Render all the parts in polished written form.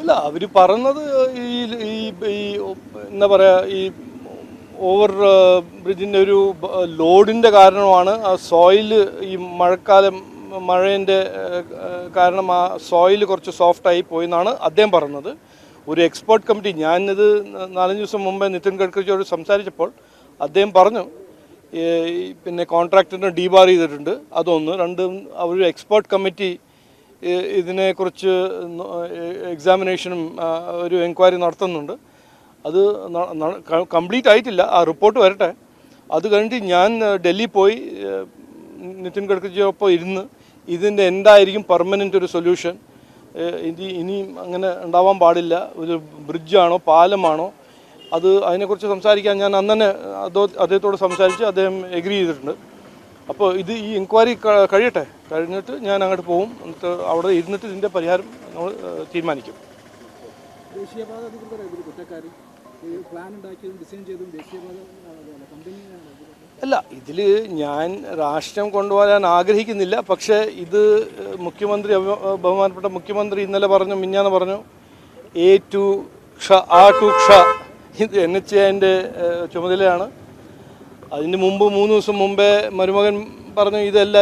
ഇല്ല, അവർ പറഞ്ഞത് ഈ ഈ ഈ എന്താ പറയുക, ഈ ഓവർ ബ്രിഡ്ജിൻ്റെ ഒരു ലോഡിൻ്റെ കാരണമാണ് ആ സോയിൽ, ഈ മഴേൻ്റെ കാരണം ആ സോയിൽ കുറച്ച് സോഫ്റ്റായി പോയി എന്നാണ് അദ്ദേഹം പറഞ്ഞത്. ഒരു എക്സ്പേർട്ട് കമ്മിറ്റി, ഞാനിത് 4-5 ദിവസം മുമ്പേ നിതിൻ ഗഡ്കരിയോട് സംസാരിച്ചപ്പോൾ അദ്ദേഹം പറഞ്ഞു പിന്നെ കോൺട്രാക്ടറിനെ ഡീബാർ ചെയ്തിട്ടുണ്ട്. അതൊന്ന്. രണ്ടും ഒരു എക്സ്പേർട്ട് കമ്മിറ്റി ഇതിനെക്കുറിച്ച് എക്സാമിനേഷനും ഒരു എൻക്വയറി നടത്തുന്നുണ്ട്. അത് കംപ്ലീറ്റ് ആയിട്ടില്ല, ആ റിപ്പോർട്ട് വരട്ടെ. അത് കഴിഞ്ഞിട്ട് ഞാൻ ഡൽഹി പോയി നിതിൻ ഗഡ്കരിയോടൊപ്പം ഇരുന്ന് ഇതിൻ്റെ എന്തായിരിക്കും പെർമനൻ്റ് ഒരു സൊല്യൂഷൻ, ഇനിയും അങ്ങനെ ഉണ്ടാവാൻ പാടില്ല, ഒരു ബ്രിഡ്ജാണോ പാലമാണോ, അതിനെക്കുറിച്ച് സംസാരിക്കാൻ ഞാൻ അന്ന് തന്നെ അദ്ദേഹത്തോട് സംസാരിച്ച് അദ്ദേഹം എഗ്രി ചെയ്തിട്ടുണ്ട്. അപ്പോൾ ഈ എൻക്വയറി കഴിയട്ടെ, കഴിഞ്ഞിട്ട് ഞാൻ അങ്ങോട്ട് പോകും. എന്നിട്ട് അവിടെ ഇരുന്നിട്ട് ഇതിൻ്റെ പരിഹാരം നമ്മൾ തീരുമാനിക്കും. ദേശീയപാത അധികൃതർ കുറ്റക്കാർ പ്ലാൻ ഉണ്ടാക്കിയതും ഡിസൈൻ ചെയ്തതും ദേശീയപാത കമ്പനി. അല്ല, ഇതിൽ ഞാൻ രാഷ്ട്രം കൊണ്ടുപോകാൻ ആഗ്രഹിക്കുന്നില്ല. പക്ഷേ ഇത് മുഖ്യമന്ത്രി, ബഹുമാനപ്പെട്ട മുഖ്യമന്ത്രി ഇന്നലെ പറഞ്ഞു, മിഞ്ഞാന്ന് പറഞ്ഞു, A to ക്ഷ ഇത് NHAIൻ്റെ ചുമതലയാണ്. അതിന് മുമ്പ് 3 ദിവസം മുമ്പേ മരുമകൻ പറഞ്ഞു ഇതല്ല,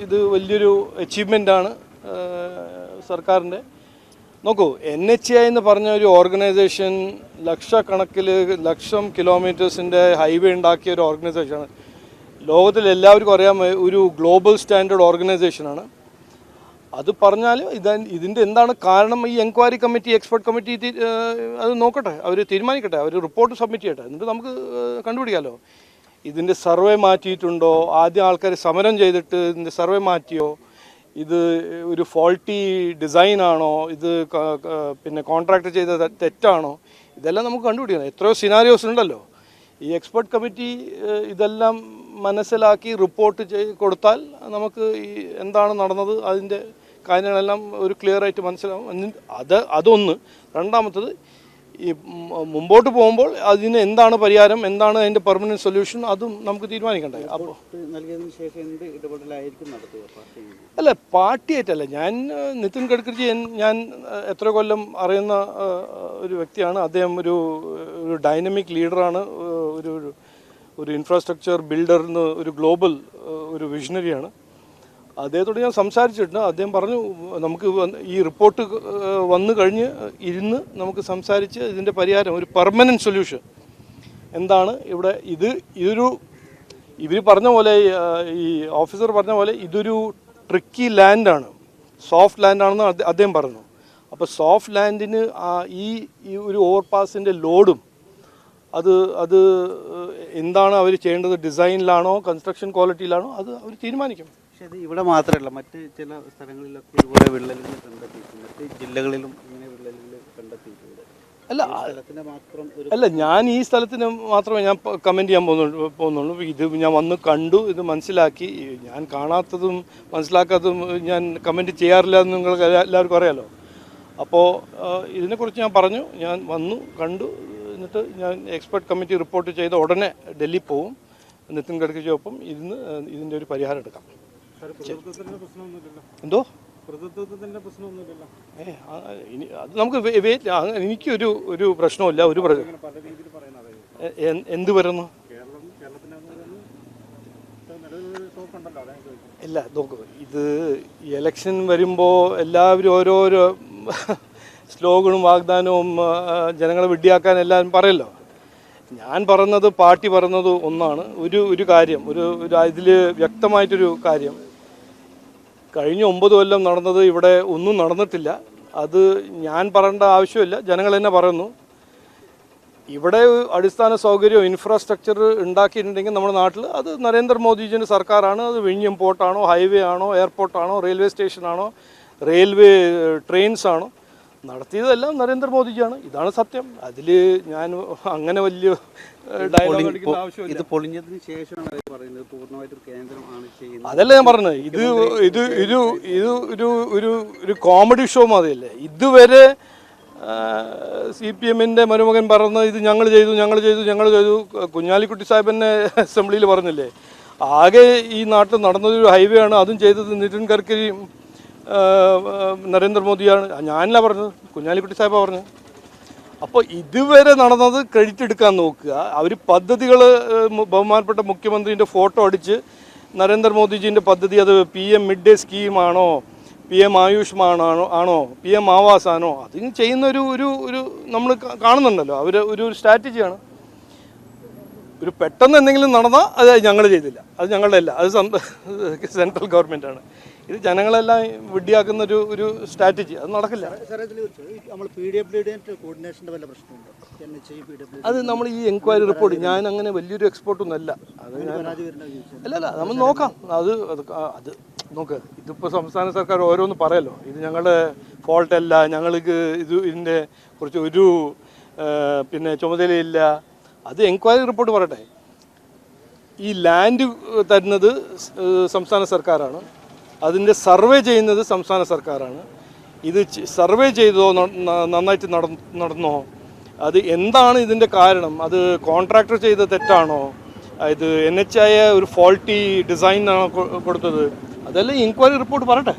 ഇത് വലിയൊരു അച്ചീവ്മെൻ്റാണ് സർക്കാരിൻ്റെ. നോക്കൂ, NHAI എന്ന് പറഞ്ഞ ഒരു ഓർഗനൈസേഷൻ ലക്ഷം കിലോമീറ്റേഴ്സിൻ്റെ ഹൈവേ ഉണ്ടാക്കിയ ഒരു ഓർഗനൈസേഷനാണ്. ലോകത്തിൽ എല്ലാവർക്കും അറിയാം, ഒരു ഗ്ലോബൽ സ്റ്റാൻഡേർഡ് ഓർഗനൈസേഷനാണ്. അത് പറഞ്ഞാൽ ഇതിൻ്റെ എന്താണ് കാരണം, ഈ എൻക്വയറി കമ്മിറ്റി, എക്സ്പെർട്ട് കമ്മിറ്റി അത് നോക്കട്ടെ, അവർ തീരുമാനിക്കട്ടെ, അവർ റിപ്പോർട്ട് സബ്മിറ്റ് ചെയ്യട്ടെ, എന്നിട്ട് നമുക്ക് കണ്ടുപിടിക്കാമല്ലോ. ഇതിൻ്റെ സർവേ മാറ്റിയിട്ടുണ്ടോ, ആദ്യം ആൾക്കാർ സമരം ചെയ്തിട്ട് ഇതിൻ്റെ സർവേ മാറ്റിയോ, ഇത് ഒരു ഫോൾട്ടി ഡിസൈനാണോ, ഇത് പിന്നെ കോൺട്രാക്ട് ചെയ്ത തെറ്റാണോ, ഇതെല്ലാം നമുക്ക് കണ്ടുപിടിക്കണം. എത്രയോ സിനാരിയോസ് ഉണ്ടല്ലോ. ഈ എക്സ്പെർട്ട് കമ്മിറ്റി ഇതെല്ലാം മനസ്സിലാക്കി റിപ്പോർട്ട് കൊടുത്താൽ നമുക്ക് ഈ എന്താണ് നടന്നത് അതിൻ്റെ കാര്യങ്ങളെല്ലാം ഒരു ക്ലിയറായിട്ട് മനസ്സിലാവും. അതൊന്ന്. രണ്ടാമത്തത്, ഈ മുമ്പോട്ട് പോകുമ്പോൾ അതിന് എന്താണ് പരിഹാരം, എന്താണ് അതിൻ്റെ പെർമനൻറ്റ് സൊല്യൂഷൻ, അതും നമുക്ക് തീരുമാനിക്കണ്ടേ. അപ്പോൾ നൽകിയതിന് ശേഷം എന്ത് ഇടപെടലായിരിക്കും നടത്തുക? അല്ല, പാർട്ടിയായിട്ടല്ല. ഞാൻ നിതിൻ ഗഡ്കരിജി ഞാൻ എത്ര കൊല്ലം അറിയുന്ന ഒരു വ്യക്തിയാണ്. അദ്ദേഹം ഒരു ഡൈനമിക് ലീഡറാണ്, ഒരു ഇൻഫ്രാസ്ട്രക്ചർ ബിൽഡറിന്, ഒരു ഗ്ലോബൽ ഒരു വിഷണറിയാണ്. അദ്ദേഹത്തോട് ഞാൻ സംസാരിച്ചിട്ടുണ്ട്. അദ്ദേഹം പറഞ്ഞു നമുക്ക് ഈ റിപ്പോർട്ട് വന്നു കഴിഞ്ഞ് ഇരുന്ന് നമുക്ക് സംസാരിച്ച് ഇതിൻ്റെ പരിഹാരം, ഒരു പെർമനൻറ്റ് സൊല്യൂഷൻ എന്താണ് ഇവിടെ. ഇവർ പറഞ്ഞ പോലെ, ഈ ഓഫീസർ പറഞ്ഞ പോലെ ഇതൊരു ട്രിക്കി ലാൻഡാണ്, സോഫ്റ്റ് ലാൻഡാണെന്ന് അദ്ദേഹം പറഞ്ഞു. അപ്പോൾ സോഫ്റ്റ് ലാൻഡിന് ഈ ഒരു ഓവർപാസിൻ്റെ ലോഡും അത് എന്താണ് അവർ ചെയ്യേണ്ടത്, ഡിസൈനിലാണോ കൺസ്ട്രക്ഷൻ ക്വാളിറ്റിയിലാണോ, അത് അവർ തീരുമാനിക്കും. പക്ഷേ അത് ഇവിടെ മാത്രമല്ല, മറ്റ് ചില സ്ഥലങ്ങളിലൊക്കെ ഇതുപോലെ വിള്ളലുകൾ കണ്ടെത്തിയിട്ടുണ്ട്, മറ്റ് ജില്ലകളിലും ഇങ്ങനെ വിള്ളലുകൾ കണ്ടെത്തിയിട്ടുണ്ട്. അല്ല, ഞാൻ ഈ സ്ഥലത്തിന് മാത്രമേ ഞാൻ കമൻറ്റ് ചെയ്യാൻ പോകുന്നുള്ളൂ. ഇത് ഞാൻ വന്ന് കണ്ടു, ഇത് മനസ്സിലാക്കി. ഞാൻ കാണാത്തതും മനസ്സിലാക്കാത്തതും ഞാൻ കമൻറ്റ് ചെയ്യാറില്ല എന്ന് നിങ്ങൾക്ക് എല്ലാവർക്കും അറിയാമല്ലോ. അപ്പോൾ ഇതിനെക്കുറിച്ച് ഞാൻ പറഞ്ഞു, ഞാൻ വന്നു കണ്ടു, എന്നിട്ട് ഞാൻ എക്സ്പെർട്ട് കമ്മിറ്റി റിപ്പോർട്ട് ചെയ്ത ഉടനെ ഡൽഹി പോവും. നിതിൻ ഗഡ്കരിക്കൊപ്പം ഇരുന്ന് ഇതിൻ്റെ ഒരു പരിഹാരം എടുക്കാം. എന്തോ അത് നമുക്ക് എനിക്കൊരു പ്രശ്നമില്ല. എന്ത് വരുന്നു ഇല്ല. നോക്കൂ, ഇത് ഇലക്ഷൻ വരുമ്പോൾ എല്ലാവരും ഓരോരോ സ്ലോഗനും വാഗ്ദാനവും ജനങ്ങളെ വിഡ്ഢിയാക്കാൻ എല്ലാവരും പറയല്ലോ. ഞാൻ പറഞ്ഞത്, പാർട്ടി പറഞ്ഞത് ഒന്നാണ്. ഒരു കാര്യം, ഇതിൽ വ്യക്തമായിട്ടൊരു കാര്യം, കഴിഞ്ഞ 9 കൊല്ലം നടന്നത് ഇവിടെ ഒന്നും നടന്നിട്ടില്ല. അത് ഞാൻ പറയേണ്ട ആവശ്യമില്ല, ജനങ്ങൾ തന്നെ പറയുന്നു. ഇവിടെ അടിസ്ഥാന സൗകര്യം, ഇൻഫ്രാസ്ട്രക്ചർ ഉണ്ടാക്കിയിട്ടുണ്ടെങ്കിൽ നമ്മുടെ നാട്ടിൽ അത് നരേന്ദ്രമോദിജിൻ്റെ സർക്കാരാണ്. അത് വിഴിഞ്ഞം പോർട്ടാണോ, ഹൈവേ ആണോ, എയർപോർട്ടാണോ, റെയിൽവേ സ്റ്റേഷനാണോ, റെയിൽവേ ട്രെയിൻസ് ആണോ, നടത്തിയതെല്ലാം നരേന്ദ്രമോദിജിയാണ്. ഇതാണ് സത്യം. അതിൽ ഞാൻ അങ്ങനെ വലിയ ഡയലോഗ് അടിക്കുന്ന ആവശ്യമില്ല. ഇത് പൊളിഞ്ഞതിന് ശേഷമാണ് പറയുന്നത് പൂർണ്ണമായിട്ടും കേന്ദ്രമാണ് ചെയ്യുന്നത്. അതല്ല ഞാൻ പറഞ്ഞത്. ഒരു കോമഡി ഷോ മാതിരിയല്ലേ. ഇതുവരെ CPMൻ്റെ മരുമകൻ പറഞ്ഞ് ഇത് ഞങ്ങൾ ചെയ്തു. കുഞ്ഞാലിക്കുട്ടി സാഹിബിനെ അസംബ്ലിയിൽ പറഞ്ഞില്ലേ, ആകെ ഈ നാട്ടിൽ നടന്നതൊരു ഹൈവേ ആണ്. അതും ചെയ്തത് നിതിൻ ഗഡ്കരിയും നരേന്ദ്രമോദിയാണ്, ഞാനല്ല പറഞ്ഞത്, കുഞ്ഞാലിക്കുട്ടി സാഹിബാണ് പറഞ്ഞത്. അപ്പോൾ ഇതുവരെ നടന്നത് ക്രെഡിറ്റ് എടുക്കാൻ നോക്കുക. അവർ പദ്ധതികൾ ബഹുമാനപ്പെട്ട മുഖ്യമന്ത്രിൻ്റെ ഫോട്ടോ അടിച്ച് നരേന്ദ്രമോദിജീൻ്റെ പദ്ധതി അത് PM മിഡ് ഡേ സ്കീമാണോ, PM ആയുഷ്മാൻ ആണോ, PM ആവാസ് ആണോ, അതിന് ചെയ്യുന്ന ഒരു നമ്മൾ കാണുന്നുണ്ടല്ലോ, അവർ ഒരു സ്ട്രാറ്റജിയാണ്. ഒരു പെട്ടെന്ന് എന്തെങ്കിലും നടന്നാൽ അത് ഞങ്ങൾ ചെയ്തില്ല, അത് ഞങ്ങളുടെ അല്ല, അത് സെൻട്രൽ ഗവൺമെൻറ്റാണ്. ഇത് ജനങ്ങളെല്ലാം വിഡ്ഢിയാക്കുന്ന ഒരു സ്ട്രാറ്റജി, അത് നടക്കില്ല. അത് നമ്മൾ ഈ എൻക്വയറി റിപ്പോർട്ട്, ഞാൻ അങ്ങനെ വലിയൊരു എക്സ്പേർട്ടൊന്നും അല്ല, അത് അല്ല നമ്മൾ നോക്കാം. അത് നോക്ക്, ഇതിപ്പോൾ സംസ്ഥാന സർക്കാർ ഓരോന്ന് പറയല്ലോ, ഇത് ഞങ്ങളുടെ ഫോൾട്ടല്ല, ഞങ്ങൾക്ക് ഇതിൻ്റെ കുറിച്ച് പിന്നെ ചുമതലയില്ല. അത് എൻക്വയറി റിപ്പോർട്ട് പറയട്ടെ. ഈ ലാൻഡ് തരുന്നത് സംസ്ഥാന സർക്കാരാണ്, അതിൻ്റെ സർവേ ചെയ്യുന്നത് സംസ്ഥാന സർക്കാരാണ്. ഇത് സർവേ ചെയ്തോ, നന്നായിട്ട് നടന്നോ, അത് എന്താണ് ഇതിൻ്റെ കാരണം, അത് കോൺട്രാക്ടർ ചെയ്ത തെറ്റാണോ, ഇത് NHI ഒരു ഫോൾട്ടി ഡിസൈനാണോ കൊടുത്തത്, അതെല്ലാം എൻക്വയറി റിപ്പോർട്ട് പറയട്ടെ.